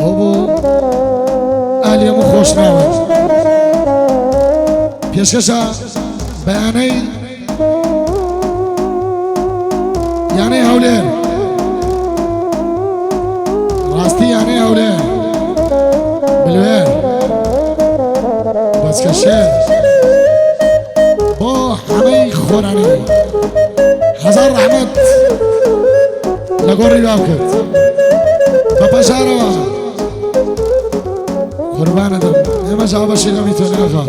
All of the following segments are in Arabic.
بابو اهلی مو خوش ناوه پیشکشا بیانی یعنی هولیر راستی یعنی هولیر بلویر بس کشه با همه خورانی هزار رحمت لگوری باکت بابا شهروا قربان دم اما جواب شیء نمیتونه آقا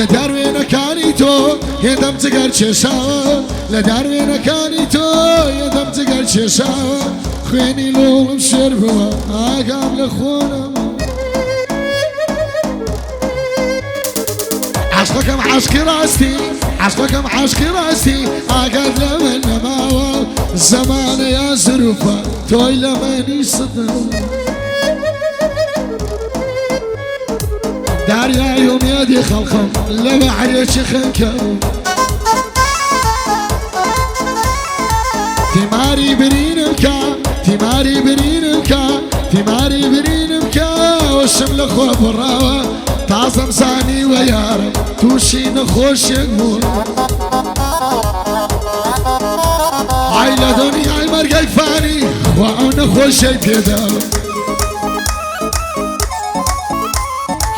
لدروینا کانی تو یدم جگر چشاو لدروینا کانی تو یدم جگر چشاو خوینی لولم شربوا آگام لخونم عشقكم عشق راستي عشقكم عشق راستي عقد لمن نماوى زمان يا زروفة توي لمن يصدم داريا يوم يدي خلقم لبحر شخنكم تماري برينمكا تماري برينمكا تماري برينمكا والشمل خوف الراوة تعظم ساني ويارب توشي نخوش يقول عيلة دنيا المرقى فاني وانا خوش يبيدا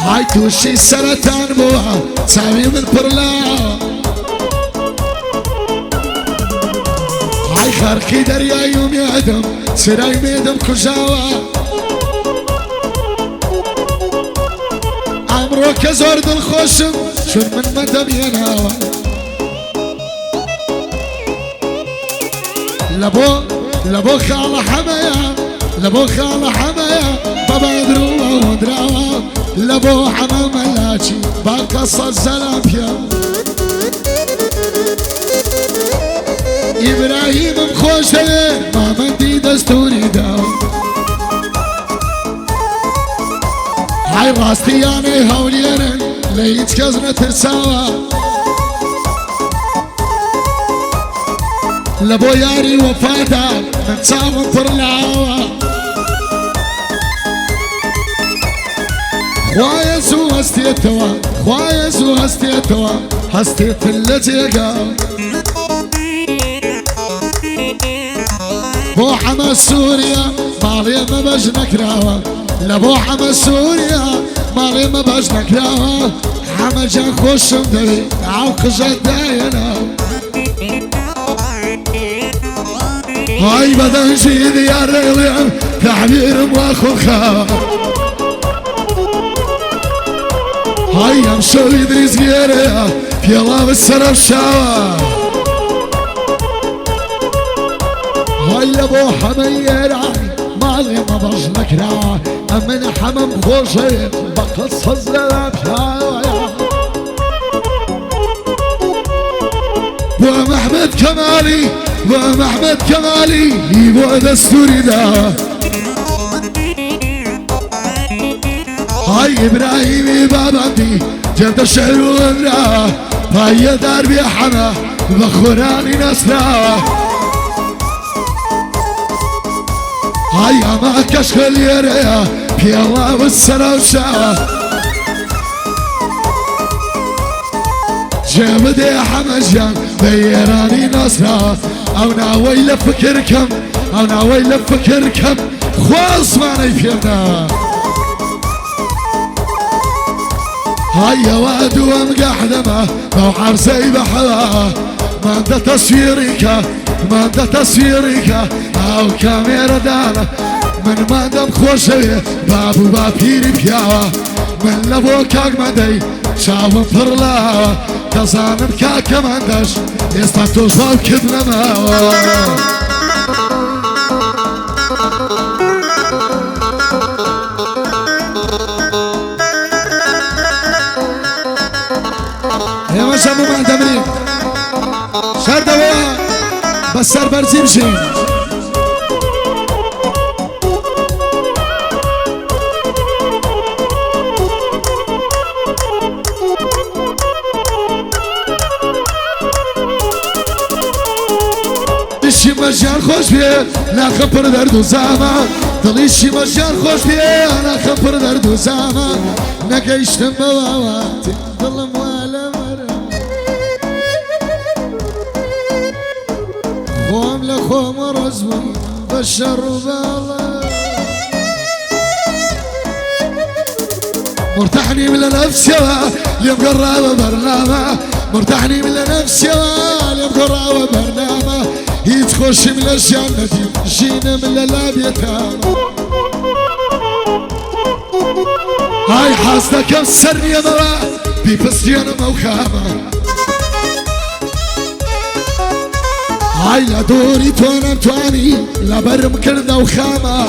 هاي توشي سرطان بوها سامي من برلا هاي خارقي دريا يوم يادم سراي ميدم كجاوا عمروك زورد الخوشم شون من مدم يناوا لبو خال حمايا لبو خال حمايا بابا دروه ودراوه لبو حمام ملاشي باقصة الزلافيا إبراهيم مخوشه ما مندي دستوري داو هاي راستي يعني هوليرن ليت كزنة ترساوا لبو ياري وفادا من صاوم فرلاوا خوايا سو هستيتوا خوايا سو هستيتوا هستيت اللتيقا بو حما سوريا مالي ما بجنك راوا لبو حما سوريا مالي ما بجنك راوا حما جان خوش مدري عوق جداينا هاي بدن جيدي يا ريلي تعبير مواخو خاوا هاي امشو يدريس غيرها في الله بالسرف شاوا هاي ابو حمير مالي ما بجنك راوا امن حمم خوشي بقص الزلاب شاوا بو محمد كمالي بو محمد كمالي بو دستوري دا هاي ابراهيمي بابتي جد الشعر وامراه هاي دربي حما بخوراني نسراه هاي اما كشخ اليريا في الله والسنة وشاه جابدي حما جان بيراني نسراه او ناوي لفكركم او ناوي لفكركم خواص ما نيفينا هيا واد ومقحدمه مو عرسي بحلا ما انت تصويرك ما انت تصويرك او كاميرا دانا من ما دم خوشي بابو بابيري بياوا من لبوكاك مدي شاوم فرلا تزانم كاك مندش يستطوش باب كدنا ماوا يا ما شابو ما تمرين سردوا بس سر برزي بشين شي مجال خوش بيه لا خبر درد و زمان دڵی شی مەژیان خۆش پێ ئەنا خەپڕ دەرد و زامان نەگەیشتم بەواواتی دڵم وا لە مەرە خۆم لە خۆمە ڕۆز بووم بە شەڕ و باڵە مرتاحني من نفسيوا اليوم قرابة برنامة مرتاحني من نفسيوا اليوم قرابة برنامة يتخش من الجنة جينا من الابيتام هاي حاسدك السر يا ضوء بيبسجين موخامة هاي لا دوري تونا تواني لا برم كرده وخامة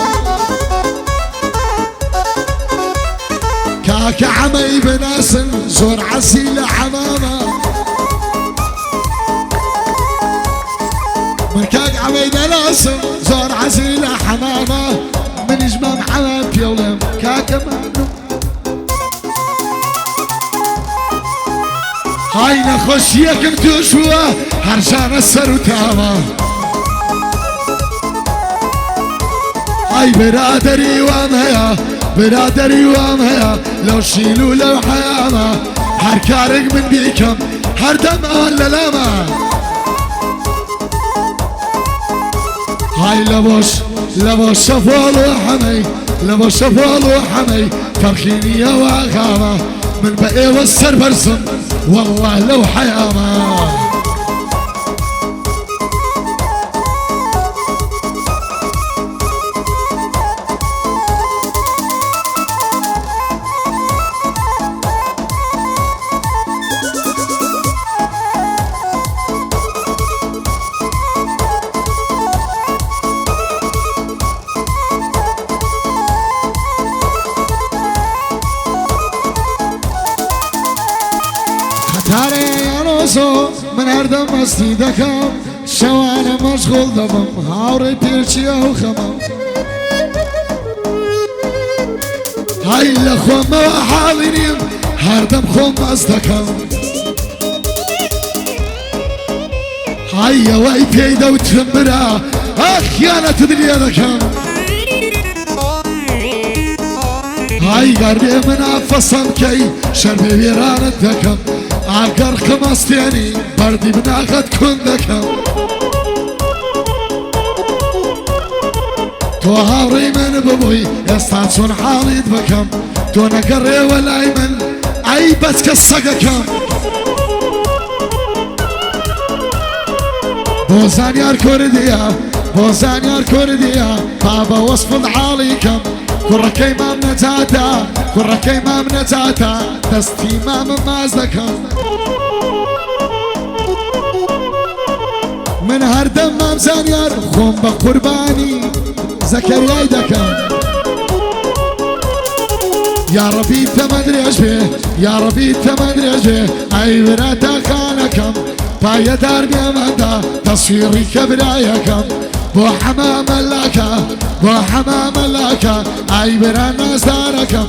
كاك عمي بناسن زور عسيلة حمامة من كاك عمي بناسن زور عسيلة حمامة من جمام حمام يولم كاك مانو هاي نخش يكن تشوى هرشان السروتامة هاي برادري وامهيا برادري وامهيا لو شيلوا لو حيامة هر كارق من بيكم هر دم ولا لاما هاي لبوش شفالو حمي لبوش شفالو حمي فرخيني يا واغامة من بقي والسر برسم والله لو حيامة من هردم مستی دکم شوانه مشغول دبم هاوری پیرچی او خمم هاي لخوام وحالینیم هردم خوام از دکم هاي یوای پیدا و تنبرا اخیانت دنیا دکم هاي قربي من افصم كي شربي ويرانت دكم عقر خمستيني بردي بناخد كندكم تو هاوري من ببوي يستعصون حالي دبكم تو نقري والايمن اي بس كالسقكم بوزان يار كورديا بوزان يار كورديا بابا وصف العاليكم كركي مام نتاتا كركي مام نتاتا دستي مام مازدكم من هردم مام زانيار خوم بقرباني زكريا دكم يا ربي تمدري اشبه يا ربي تمدري اشبه اي براتا خانكم بايا دار بيمندا تصويري كبرايكم بو حمام اللاكا بو حمام اللاكا اي برا ناس داركم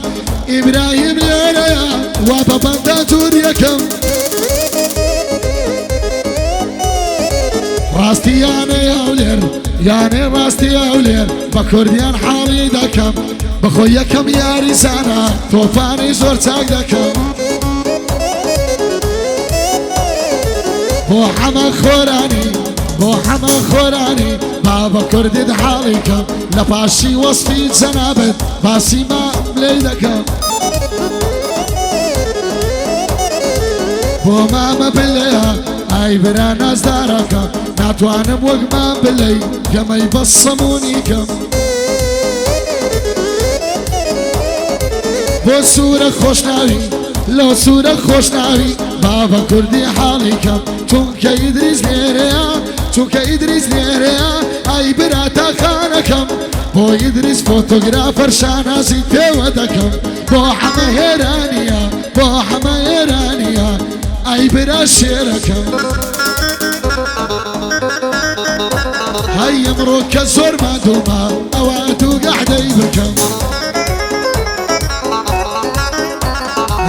ابراهيم ليريا وبابندا توريكم راستي يعني اولير يعني راستي اولير بكرديان حالي دكم بخويكم يا رزانا توفاني زور تاك دكم بو حما خوراني بو حما خوراني بابا كردي دحاليكم لباشي وصفي زنابت باسي ما مليدكم بو ماما بليها اي برا ناس داركم ناتوانم وقمان بلي كما يبصمونيكم بو صورة خوشناوي لو صورة خوشناوي بابا كردي حاليكم چونك ادريس ليريا چونك ادريس ليريا اي براتا خانكم بو ادريس فوتوغرافر شانازي تودكم بو حما هيرانيا بو حما هيرانيا اي برا شيركم عمرك الزور ما دوما أواتو قاعدة يبكم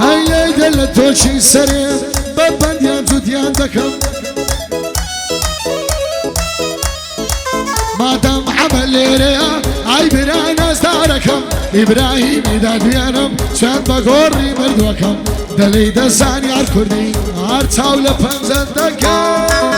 هيا دلت توشي سرير ببند يانتو ديان دكم ما دام عمل ليريا اي برانا ستاركم ابراهيم اذا ديانم شان بقوري مردوكم دلي دساني عالكردي عارتاو لفهم زندكم